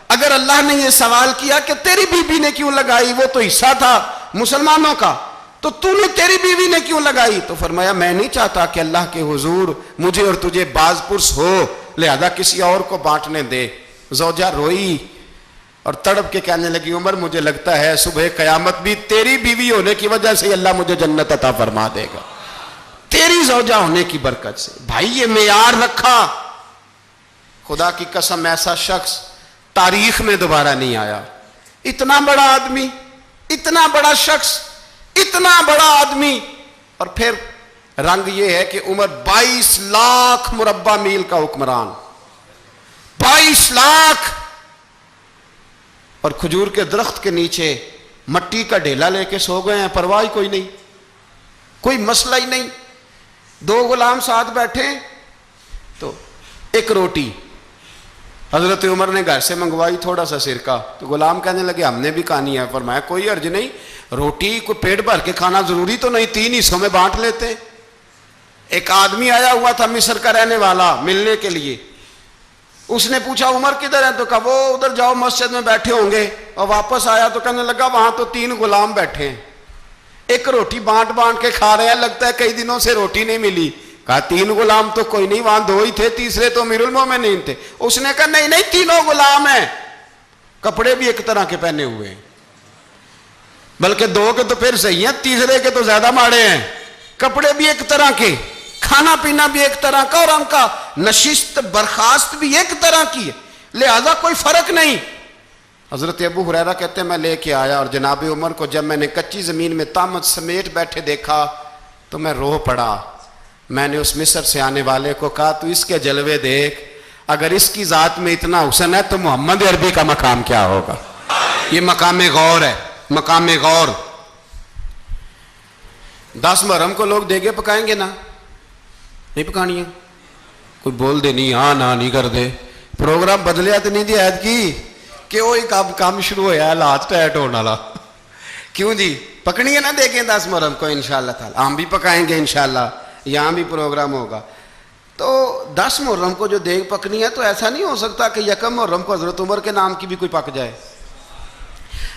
اگر اللہ نے یہ سوال کیا کہ تیری بیوی نے کیوں لگائی، وہ تو حصہ تھا مسلمانوں کا، تو نے تیری بیوی نے کیوں لگائی؟ تو فرمایا میں نہیں چاہتا کہ اللہ کے حضور مجھے اور تجھے باز پرس ہو، لہذا کسی اور کو بانٹنے دے۔ زوجہ روئی اور تڑپ کے کہنے لگی عمر مجھے لگتا ہے صبح قیامت بھی تیری بیوی ہونے کی وجہ سے اللہ مجھے جنت عطا فرما دے گا، تیری زوجہ ہونے کی برکت سے۔ بھائی یہ معیار رکھا، خدا کی قسم ایسا شخص تاریخ میں دوبارہ نہیں آیا۔ اتنا بڑا آدمی، اتنا بڑا شخص، اتنا بڑا آدمی، اور پھر رنگ یہ ہے کہ عمر 22 لاکھ مربع میل کا حکمران، 22 لاکھ، اور کھجور کے درخت کے نیچے مٹی کا ڈھیلا لے کے سو گئے ہیں، پرواہ کوئی نہیں، کوئی مسئلہ ہی نہیں۔ 2 غلام ساتھ بیٹھے تو ایک روٹی حضرت عمر نے گھر سے منگوائی، تھوڑا سا سرکہ، تو غلام کہنے لگے ہم نے بھی کھانی ہے۔ فرمایا کوئی حرج نہیں، روٹی کو پیٹ بھر کے کھانا ضروری تو نہیں، 3 حصوں میں بانٹ لیتے۔ ایک آدمی آیا ہوا تھا مصر کا رہنے والا ملنے کے لیے، اس نے پوچھا عمر کدھر ہے؟ تو کہا وہ ادھر جاؤ مسجد میں بیٹھے ہوں گے، اور واپس آیا تو کہنے لگا وہاں تو 3 غلام بیٹھے ہیں، ایک روٹی بانٹ بانٹ کے کھا رہے ہیں، لگتا ہے کئی دنوں سے روٹی نہیں ملی۔ کہا 3 غلام تو کوئی نہیں، وہاں 2 ہی تھے، تیسرے تو امیر المومنین تھے۔ اس نے کہا نہیں نہیں، 3 غلام ہیں، کپڑے بھی ایک طرح کے پہنے ہوئے ہیں، بلکہ 2 کے تو پھر صحیح ہیں، تیسرے کے تو زیادہ ماڑے ہیں، کپڑے بھی ایک طرح کے، کھانا پینا بھی ایک طرح کا، اور ان کا نشست برخاست بھی ایک طرح کی ہے، لہذا کوئی فرق نہیں۔ حضرت ابو ہریرہ کہتے ہیں میں لے کے آیا، اور جناب عمر کو جب میں نے کچی زمین میں تامت سمیٹ بیٹھے دیکھا تو میں رو پڑا۔ میں نے اس مصر سے آنے والے کو کہا تو اس کے جلوے دیکھ، اگر اس کی ذات میں اتنا حسن ہے تو محمد عربی کا مقام کیا ہوگا؟ یہ مقام غور ہے، مقام غور۔ 10 محرم کو لوگ دیگے پکائیں گے نا؟ نہیں پکانی ہے؟ کوئی بول دے نہیں، ہاں نہ نہیں کر دے، پروگرام بدلیا تو نہیں دی عید کی کہ وہ ایک کام شروع ہوا ہے لات ٹائٹ ہونے والا، کیوں جی پکنی ہے نا دیکھیں 10 محرم کو انشاءاللہ تعالی، ہم بھی پکائیں گے انشاءاللہ، یہاں بھی پروگرام ہوگا۔ تو 10 محرم کو جو دیگ پکنی ہے تو ایسا نہیں ہو سکتا کہ 1 محرم کو حضرت عمر کے نام کی بھی کوئی پک جائے۔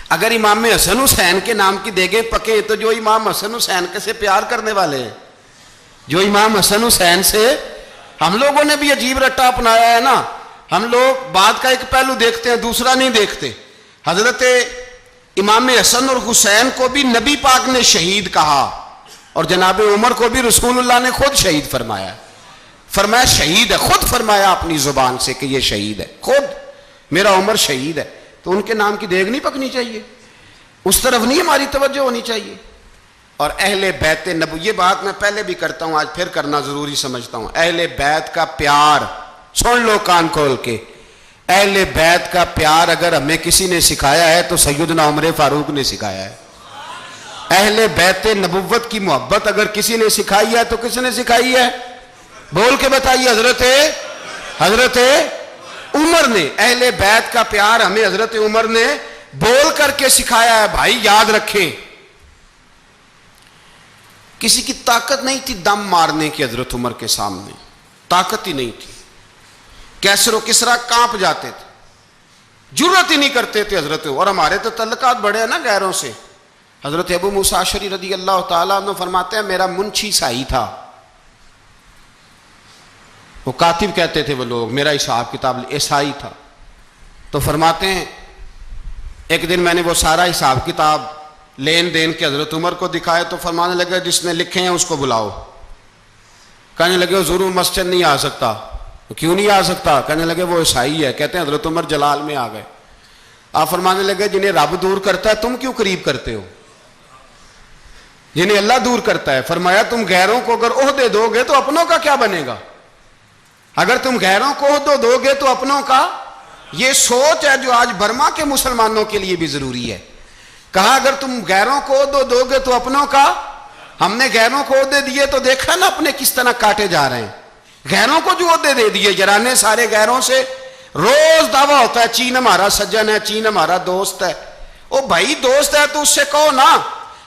اگر امام حسن حسین کے نام کی دیگیں پکے تو جو امام حسن حسین سے پیار کرنے والے ہیں، جو امام حسن حسین سے، ہم لوگوں نے بھی عجیب رٹا اپنایا ہے نا، ہم لوگ بات کا ایک پہلو دیکھتے ہیں دوسرا نہیں دیکھتے۔ حضرت امام حسن اور حسین کو بھی نبی پاک نے شہید کہا، اور جناب عمر کو بھی رسول اللہ نے خود شہید فرمایا، فرمایا شہید ہے، خود فرمایا اپنی زبان سے کہ یہ شہید ہے، خود میرا عمر شہید ہے۔ تو ان کے نام کی دیگ نہیں پکنی چاہیے، اس طرف نہیں ہماری توجہ ہونی چاہیے۔ اور اہل بیت نبو، یہ بات میں پہلے بھی کرتا ہوں، آج پھر کرنا ضروری سمجھتا ہوں، اہل بیت کا پیار، سن لو کان کھول کے، اہل بیت کا پیار اگر ہمیں کسی نے سکھایا ہے تو سیدنا عمر فاروق نے سکھایا ہے۔ اہل بیت نبوت کی محبت اگر کسی نے سکھائی ہے تو کس نے سکھائی ہے؟ بول کے بتائیے، حضرت عمر نے۔ اہل بیت کا پیار ہمیں حضرت عمر نے بول کر کے سکھایا ہے۔ بھائی یاد رکھیں، کسی کی طاقت نہیں تھی دم مارنے کی حضرت عمر کے سامنے، طاقت ہی نہیں تھی، کیسر و کسرا کانپ جاتے تھے، جرأت ہی نہیں کرتے تھے حضرت۔ اور ہمارے تو تعلقات بڑے ہیں نا غیروں سے۔ حضرت ابو موسیٰ اشعری رضی اللہ تعالیٰ عنہ فرماتے ہیں میرا منشی سائی تھا، وہ کاتب کہتے تھے وہ لوگ، میرا حساب کتاب عیسائی تھا۔ تو فرماتے ہیں ایک دن میں نے وہ سارا حساب کتاب لین دین کے حضرت عمر کو دکھائے تو فرمانے لگے جس نے لکھے ہیں اس کو بلاؤ۔ کہنے لگے حضور مسجد نہیں آ سکتا۔ کیوں نہیں آ سکتا؟ کہنے لگے وہ عیسائی ہے۔ کہتے ہیں حضرت عمر جلال میں آ گئے، آپ فرمانے لگے جنہیں رب دور کرتا ہے تم کیوں قریب کرتے ہو؟ جنہیں اللہ دور کرتا ہے۔ فرمایا تم غیروں کو اگر عہدے دو گے تو اپنوں کا کیا بنے گا؟ اگر تم غیروں کو عہدے دو گے تو اپنوں کا، یہ سوچ ہے جو آج برما کے مسلمانوں کے لیے بھی ضروری ہے۔ کہا اگر تم غیروں کو عہدے دو گے تو اپنوں کا۔ ہم نے غیروں کو عہدے دیے تو دیکھا نا اپنے کس طرح کاٹے جا رہے ہیں۔ غیروں کو جو عہدے دے دیے، یرانے سارے غیروں سے روز دعویٰ ہوتا ہے چین ہمارا سجن ہے، چین ہمارا دوست ہے۔ او بھائی دوست ہے تو اس سے کہو نا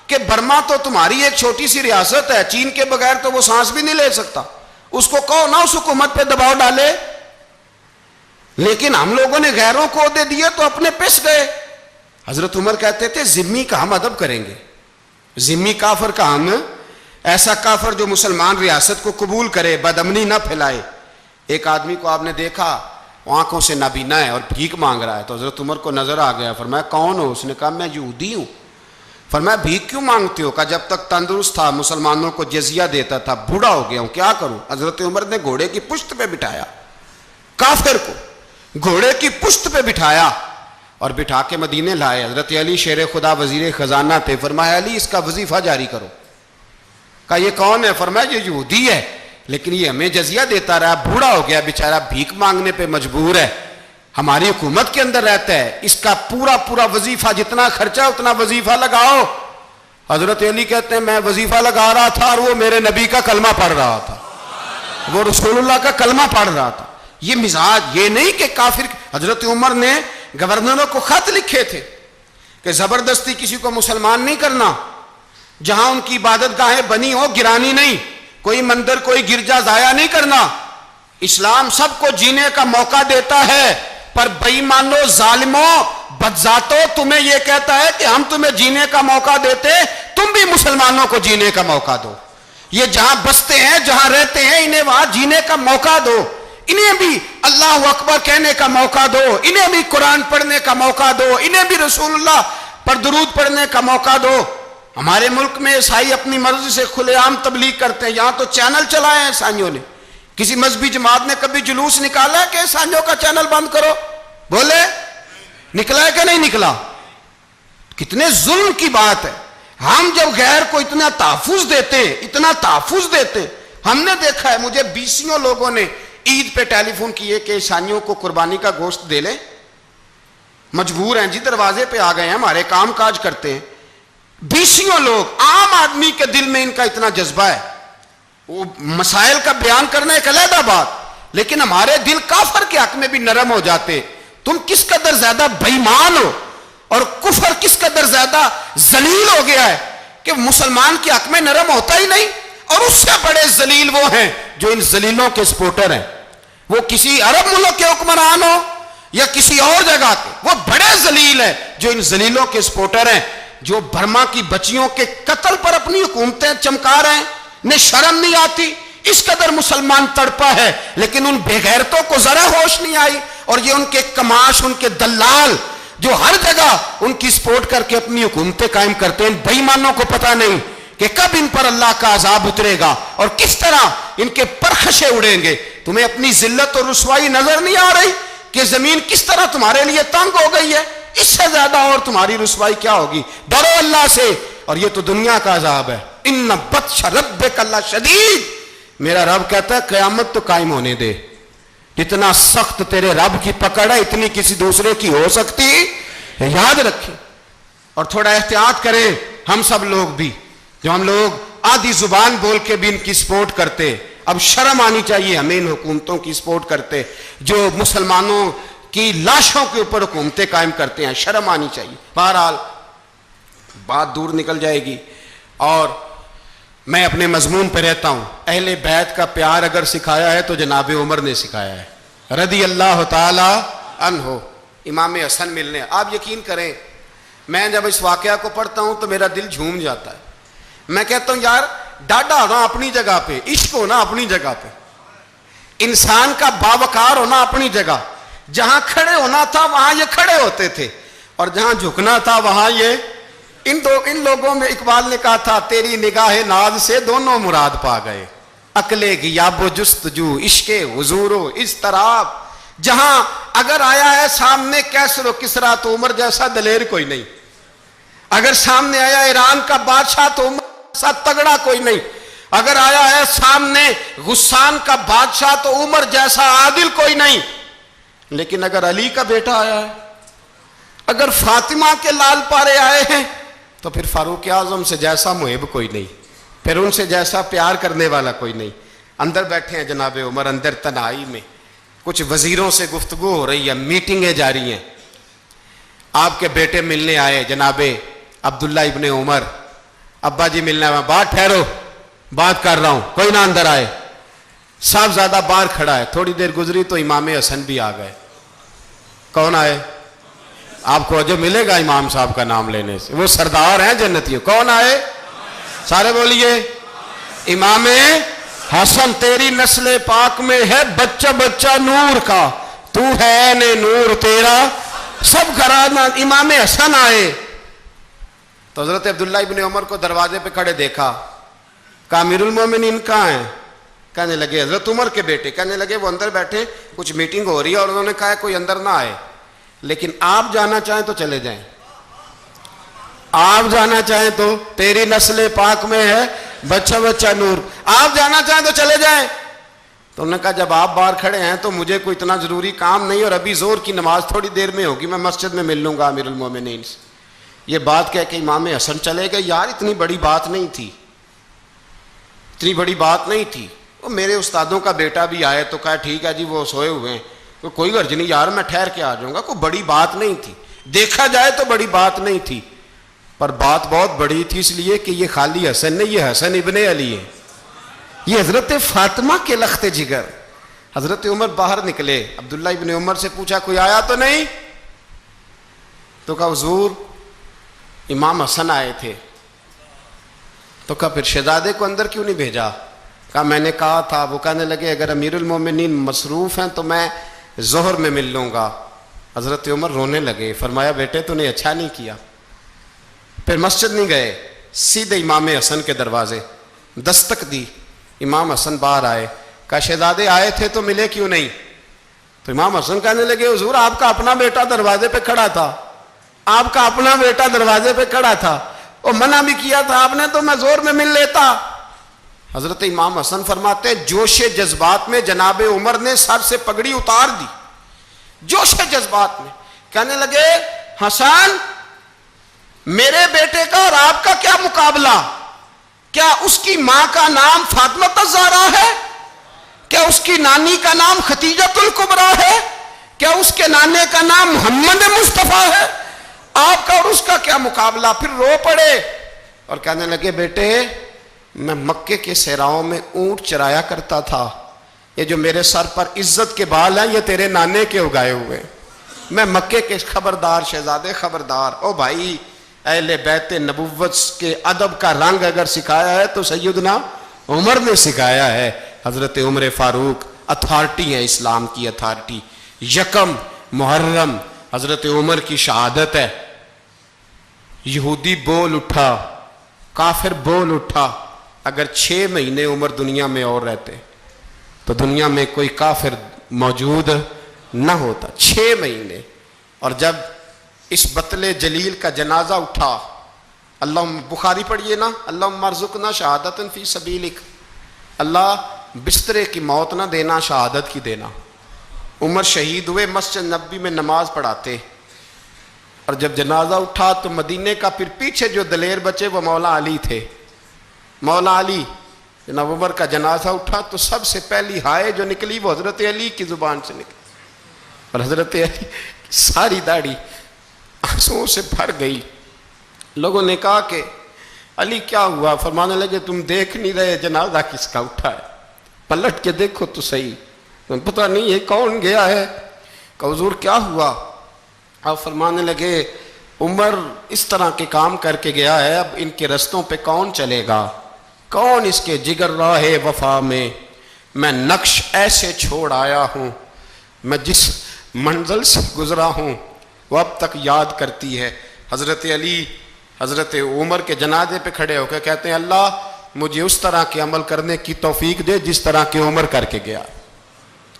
کہ برما تو تمہاری ایک چھوٹی سی ریاست ہے، چین کے بغیر تو وہ سانس بھی نہیں لے سکتا، اس کو کہو نا اس حکومت پہ دباؤ ڈالے۔ لیکن ہم لوگوں نے غیروں کو عہدے دیے تو اپنے پس گئے۔ حضرت عمر کہتے تھے ذمی کا ہم ادب کریں گے، ذمی کافر کا ہم، ایسا کافر جو مسلمان ریاست کو قبول کرے، بدامنی نہ پھیلائے۔ ایک آدمی کو آپ نے دیکھا آنکھوں سے نابینا ہے اور بھیک مانگ رہا ہے. تو حضرت عمر کو نظر آ گیا. فرمایا کون ہو؟ اس نے کہا میں یہودی ہوں. فرمایا بھیک کیوں مانگتے ہو؟ کہا جب تک تندرست تھا مسلمانوں کو جزیہ دیتا تھا, بوڑھا ہو گیا ہوں کیا کروں. حضرت عمر نے گھوڑے کی پشت پہ بٹھایا, کافر کو گھوڑے کی پشت پہ بٹھایا اور بٹھا کے مدینے لائے. حضرت علی شیر خدا وزیر خزانہ تھے. فرمایا علی اس کا وظیفہ جاری کرو. کہا یہ کون ہے؟ فرمایا یہ یہودی ہے لیکن یہ ہمیں جزیہ دیتا رہا, بوڑھا ہو گیا بیچارہ, بھیک مانگنے پہ مجبور ہے, ہماری حکومت کے اندر رہتا ہے, اس کا پورا وظیفہ جتنا خرچہ اتنا وظیفہ لگاؤ. حضرت علی کہتے ہیں میں وظیفہ لگا رہا تھا اور وہ میرے نبی کا کلمہ پڑھ رہا تھا, وہ رسول اللہ کا کلمہ پڑھ رہا تھا. یہ مزاج, یہ نہیں کہ کافر. حضرت عمر نے گورنروں کو خط لکھے تھے کہ زبردستی کسی کو مسلمان نہیں کرنا, جہاں ان کی عبادت گاہیں بنی ہو گرانی نہیں, کوئی مندر کوئی گرجا ضائع نہیں کرنا. اسلام سب کو جینے کا موقع دیتا ہے, پر بے ایمانوں, ظالموں, بدذاتوں تمہیں یہ کہتا ہے کہ ہم تمہیں جینے کا موقع دیتے, تم بھی مسلمانوں کو جینے کا موقع دو. یہ جہاں بستے ہیں جہاں رہتے ہیں انہیں وہاں جینے کا موقع دو, انہیں بھی اللہ اکبر کہنے کا موقع دو, انہیں بھی قرآن پڑھنے کا موقع دو, انہیں بھی رسول اللہ پر درود پڑھنے کا موقع دو. ہمارے ملک میں عیسائی اپنی مرضی سے کھلے عام تبلیغ کرتے ہیں, یہاں تو چینل چلائے ہیں عیسائیوں نے. کسی مذہبی جماعت نے کبھی جلوس نکالا ہے کہ عیسائیوں کا چینل بند کرو؟ بولے نکلا ہے کہ نہیں نکلا؟ کتنے ظلم کی بات ہے. ہم جب غیر کو اتنا تحفظ دیتے, ہم نے دیکھا ہے, مجھے بیسیوں لوگوں نے عید پہ ٹیلی فون کیے کہ عیسائیوں کو قربانی کا گوشت دے لیں, مجبور ہیں جی, دروازے پہ آ گئے ہیں, ہمارے کام کاج کرتے ہیں. بیسیوں لوگ, عام آدمی کے دل میں ان کا اتنا جذبہ ہے, وہ مسائل کا بیان کرنا ایک علیحدہ بات, لیکن ہمارے دل کافر کے حق میں بھی نرم ہو جاتے. تم کس قدر زیادہ بے ایمان ہو اور کفر کس قدر زیادہ ذلیل ہو گیا ہے کہ مسلمان کے حق میں نرم ہوتا ہی نہیں. اور اس سے بڑے ذلیل وہ ہیں جو ان ذلیلوں کے سپورٹر ہیں, وہ کسی عرب ملک کے حکمران ہو یا کسی اور جگہ کے, وہ بڑے ذلیل ہیں جو ان ذلیلوں کے سپورٹر ہیں, جو برما کی بچیوں کے قتل پر اپنی حکومتیں چمکا رہے ہیں. انہیں شرم نہیں آتی, اس قدر مسلمان تڑپا ہے لیکن ان بے غیرتوں کو ذرا ہوش نہیں آئی. اور یہ ان کے کماش, ان کے دلال جو ہر جگہ ان کی سپورٹ کر کے اپنی حکومتیں قائم کرتے ہیں, بے ایمانوں کو پتہ نہیں کہ کب ان پر اللہ کا عذاب اترے گا اور کس طرح ان کے پرخشے اڑیں گے. تمہیں اپنی ذلت اور رسوائی نظر نہیں آ رہی کہ زمین کس طرح تمہارے لیے تنگ ہو گئی ہے؟ اس سے زیادہ اور تمہاری رسوائی کیا ہوگی؟ ڈرو اللہ سے, اور یہ تو دنیا کا عذاب ہے. ان بطش ربک لشدید, میرا رب کہتا ہے قیامت تو قائم ہونے دے, اتنا سخت تیرے رب کی پکڑ ہے اتنی کسی دوسرے کی ہو سکتی, یاد رکھیں. اور تھوڑا احتیاط کریں ہم سب لوگ بھی, جو ہم لوگ آدھی زبان بول کے بھی ان کی سپورٹ کرتے. اب شرم آنی چاہیے ہمیں ان حکومتوں کی سپورٹ کرتے جو مسلمانوں کی لاشوں کے اوپر حکومتیں قائم کرتے ہیں, شرم آنی چاہیے. بہرحال بات دور نکل جائے گی اور میں اپنے مضمون پہ رہتا ہوں. اہل بیت کا پیار اگر سکھایا ہے تو جناب عمر نے سکھایا ہے رضی اللہ تعالی عنہ. امام حسن ملنے, آپ یقین کریں میں جب اس واقعہ کو پڑھتا ہوں تو میرا دل جھوم جاتا ہے. میں کہتا ہوں یار ڈاڈا ہونا اپنی جگہ پہ, عشق ہونا اپنی جگہ پہ, انسان کا باوقار ہونا اپنی جگہ, جہاں کھڑے ہونا تھا وہاں یہ کھڑے ہوتے تھے اور جہاں جھکنا تھا وہاں یہ. ان لوگوں میں اقبال نے کہا تھا تیری نگاہ ناز سے دونوں مراد پا گئے, عقل غیاب و جستجو, عشق حضور و اضطراب. جہاں اگر آیا ہے سامنے کیسر و کسرا تو عمر جیسا دلیر کوئی نہیں, اگر سامنے آیا ایران کا بادشاہ تو عمر جیسا تگڑا کوئی نہیں, اگر آیا ہے سامنے غسان کا بادشاہ تو عمر جیسا عادل کوئی نہیں. لیکن اگر علی کا بیٹا آیا ہے, اگر فاطمہ کے لال پارے آئے ہیں تو پھر فاروق اعظم سے جیسا محب کوئی نہیں, پھر ان سے جیسا پیار کرنے والا کوئی نہیں. اندر بیٹھے ہیں جناب عمر, اندر تنہائی میں کچھ وزیروں سے گفتگو ہو رہی ہے, میٹنگیں جاری ہیں. آپ کے بیٹے ملنے آئے جناب عبداللہ ابن عمر, ابا جی ملنے آئے. بات ٹھہرو, بات کر رہا ہوں, کوئی نہ اندر آئے. صاحبزادہ باہر کھڑا ہے. تھوڑی دیر گزری تو امام حسن بھی آ گئے. کون آئے؟ آپ کو جو ملے گا امام صاحب کا نام لینے سے, وہ سردار ہیں جنتیوں. کون آئے؟ سارے بولیے امام حسن. تیری نسل پاک میں ہے بچہ بچہ نور کا, تو ہے نے نور تیرا سب گھرانا. امام حسن آئے تو حضرت عبداللہ ابن عمر کو دروازے پہ کھڑے دیکھا. کہا امیر المومنین کہاں ہیں؟ کہنے لگے حضرت عمر کے بیٹے. کہنے لگے وہ اندر بیٹھے, کچھ میٹنگ ہو رہی ہے, اور انہوں نے کہا کوئی اندر نہ آئے, لیکن آپ جانا چاہیں تو چلے جائیں, آپ جانا چاہیں تو, تیری نسل پاک میں ہے بچہ بچہ نور, آپ جانا چاہیں تو چلے جائیں. تو انہوں نے کہا جب آپ باہر کھڑے ہیں تو مجھے کوئی اتنا ضروری کام نہیں, اور ابھی زور کی نماز تھوڑی دیر میں ہوگی, میں مسجد میں مل لوں گا امیر المومنین سے. یہ بات کہہ کے امام حسن چلے گئے. یار اتنی بڑی بات نہیں تھی, اتنی بڑی بات نہیں تھی. وہ میرے استادوں کا بیٹا بھی آئے تو کہا ٹھیک ہے جی وہ سوئے ہوئے ہیں, کوئی غرض نہیں یار میں ٹھہر کے آ جاؤں گا, کوئی بڑی بات نہیں تھی. دیکھا جائے تو بڑی بات نہیں تھی, پر بات بہت بڑی تھی, اس لیے کہ یہ خالی حسن نہیں, یہ حسن ابن علی ہے, یہ حضرت فاطمہ کے لخت جگر. حضرت عمر باہر نکلے, عبداللہ ابن عمر سے پوچھا کوئی آیا تو نہیں؟ تو کہا حضور امام حسن آئے تھے. تو کہا پھر شہزادے کو اندر کیوں نہیں بھیجا؟ کہا میں نے کہا تھا. وہ کہنے لگے اگر امیر المومنین مصروف ہیں تو میں ظہر میں مل لوں گا. حضرت عمر رونے لگے, فرمایا بیٹے تو نے اچھا نہیں کیا. پھر مسجد نہیں گئے, سیدھے امام حسن کے دروازے دستک دی. امام حسن باہر آئے, کہا شہزادے آئے تھے تو ملے کیوں نہیں؟ تو امام حسن کہنے لگے حضور آپ کا اپنا بیٹا دروازے پہ کھڑا تھا, آپ کا اپنا بیٹا دروازے پہ کھڑا تھا, اور منع بھی کیا تھا آپ نے تو میں زور میں مل لیتا. حضرت امام حسن فرماتے جوش جذبات میں جناب عمر نے سر سے پگڑی اتار دی, جوش جذبات میں. کہنے لگے حسن میرے بیٹے کا اور آپ کا کیا مقابلہ؟ کیا اس کی ماں کا نام فاطمہ الزہرا ہے؟ کیا اس کی نانی کا نام خدیجۃ الکبریٰ ہے؟ کیا اس کے نانے کا نام محمد مصطفیٰ ہے؟ آپ کا اور اس کا کیا مقابلہ؟ پھر رو پڑے اور کہنے لگے بیٹے میں مکے کے صحراؤں میں اونٹ چرایا کرتا تھا, یہ جو میرے سر پر عزت کے بال ہیں یہ تیرے نانے کے اگائے ہوئے, میں مکے کے خبردار شہزادے خبردار. او بھائی اہل بیت نبوت کے ادب کا رنگ اگر سکھایا ہے تو سیدنا عمر نے سکھایا ہے. حضرت عمر فاروق اتھارٹی ہے, اسلام کی اتھارٹی. یکم محرم حضرت عمر کی شہادت ہے. یہودی بول اٹھا, کافر بول اٹھا, اگر 6 مہینے عمر دنیا میں اور رہتے تو دنیا میں کوئی کافر موجود نہ ہوتا. 6 مہینے. اور جب اس بطل جلیل کا جنازہ اٹھا, اللہ بخاری پڑھیے نا, اللہم ارزقنا شہادتا فی سبیلک, اللہ بسترے کی موت نہ دینا, شہادت کی دینا. عمر شہید ہوئے, مسجد نبوی میں نماز پڑھاتے, اور جب جنازہ اٹھا تو مدینے کا پھر پیچھے جو دلیر بچے وہ مولا علی تھے. مولا علی, جناب عمر کا جنازہ اٹھا تو سب سے پہلی ہائے جو نکلی وہ حضرت علی کی زبان سے نکلی, اور حضرت علی ساری داڑھی آنسوؤں سے بھر گئی. لوگوں نے کہا کہ علی کیا ہوا؟ فرمانے لگے تم دیکھ نہیں رہے جنازہ کس کا اٹھا ہے, پلٹ کے دیکھو تو صحیح, تمہیں پتہ نہیں یہ کون گیا ہے. کہ حضور کیا ہوا؟ آپ فرمانے لگے عمر اس طرح کے کام کر کے گیا ہے, اب ان کے رستوں پہ کون چلے گا؟ کون اس کے جگر راہ وفا میں؟ میں نقش ایسے چھوڑ آیا ہوں, میں جس منزل سے گزرا ہوں وہ اب تک یاد کرتی ہے. حضرت علی حضرت عمر کے جنازے پہ کھڑے ہو کے کہتے ہیں اللہ مجھے اس طرح کے عمل کرنے کی توفیق دے جس طرح کے عمر کر کے گیا.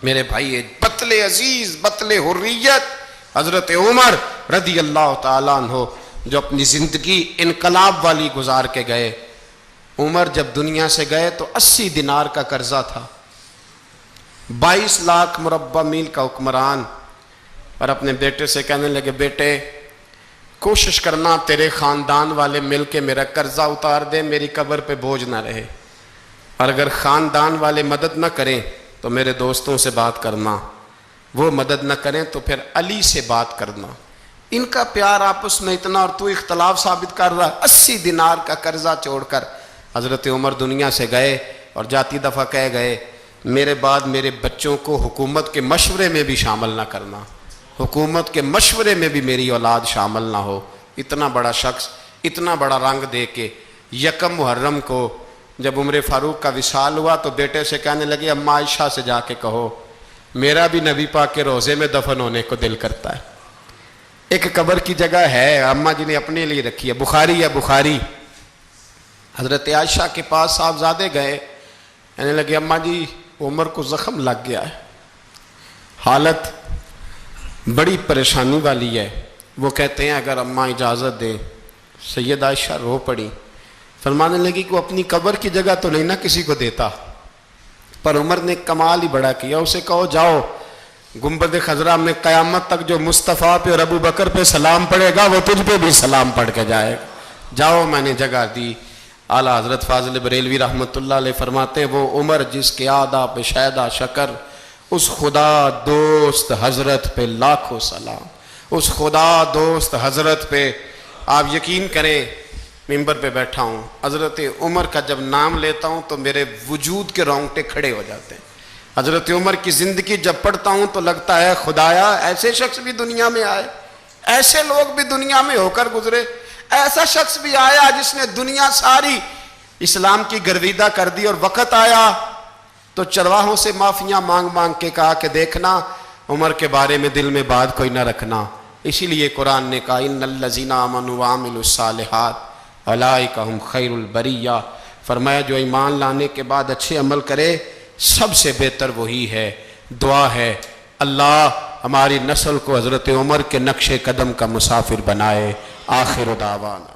میرے بھائی بطل عزیز, بطل حریت حضرت عمر رضی اللہ تعالیٰ عنہ, جو اپنی زندگی انقلاب والی گزار کے گئے. عمر جب دنیا سے گئے تو 80 دینار کا قرضہ تھا, 22 لاکھ مربع میل کا حکمران, اور اپنے بیٹے سے کہنے لگے بیٹے کوشش کرنا تیرے خاندان والے مل کے میرا قرضہ اتار دیں, میری قبر پہ بوجھ نہ رہے, اور اگر خاندان والے مدد نہ کریں تو میرے دوستوں سے بات کرنا, وہ مدد نہ کریں تو پھر علی سے بات کرنا. ان کا پیار آپس میں اتنا, اور تو اختلاف ثابت کر رہا. 80 دینار کا قرضہ چھوڑ کر حضرت عمر دنیا سے گئے, اور جاتی دفعہ کہہ گئے میرے بعد میرے بچوں کو حکومت کے مشورے میں بھی شامل نہ کرنا, حکومت کے مشورے میں بھی میری اولاد شامل نہ ہو. اتنا بڑا شخص اتنا بڑا رنگ دے کے. یکم محرم کو جب عمر فاروق کا وصال ہوا تو بیٹے سے کہنے لگے اماں عائشہ سے جا کے کہو میرا بھی نبی پاک کے روزے میں دفن ہونے کو دل کرتا ہے۔ ایک قبر کی جگہ ہے اماں جی نے اپنے لیے رکھی ہے، بخاری ہے بخاری۔ حضرت عائشہ کے پاس صاحبزادے گئے، کہنے لگے اماں جی عمر کو زخم لگ گیا ہے، حالت بڑی پریشانی والی ہے۔ وہ کہتے ہیں اگر اماں اجازت دیں، سید عائشہ رو پڑی، فرمانے لگی کہ وہ اپنی قبر کی جگہ تو نہیں نہ کسی کو دیتا، پر عمر نے کمال ہی بڑا کیا، اسے کہو جاؤ گنبد خضرا میں قیامت تک جو مصطفیٰ پہ اور ابو بکر پہ سلام پڑے گا وہ تجھ پہ بھی سلام پڑھ کے جائے گا، جاؤ میں نے جگہ دی۔ اعلیٰ حضرت فاضل بریلوی رحمۃ اللہ علیہ فرماتے ہیں وہ عمر جس کے آدھا پہ شیدہ شکر، اس خدا دوست حضرت پہ لاکھوں سلام، اس خدا دوست حضرت پہ۔ آپ یقین کریں ممبر پہ بیٹھا ہوں، حضرت عمر کا جب نام لیتا ہوں تو میرے وجود کے رونگٹے کھڑے ہو جاتے ہیں۔ حضرت عمر کی زندگی جب پڑھتا ہوں تو لگتا ہے خدایا ایسے شخص بھی دنیا میں آئے، ایسے لوگ بھی دنیا میں ہو کر گزرے، ایسا شخص بھی آیا جس نے دنیا ساری اسلام کی گرویدہ کر دی، اور وقت آیا تو چرواہوں سے معافیاں مانگ مانگ کے کہا کہ دیکھنا عمر کے بارے میں دل میں بات کوئی نہ رکھنا۔ اسی لیے قرآن نے کہا ان الذین آمنوا وعملوا الصالحات اولئک ھم خیر البریہ، فرمایا جو ایمان لانے کے بعد اچھے عمل کرے سب سے بہتر وہی ہے۔ دعا ہے اللہ ہماری نسل کو حضرت عمر کے نقش قدم کا مسافر بنائے۔ آخر دعوانا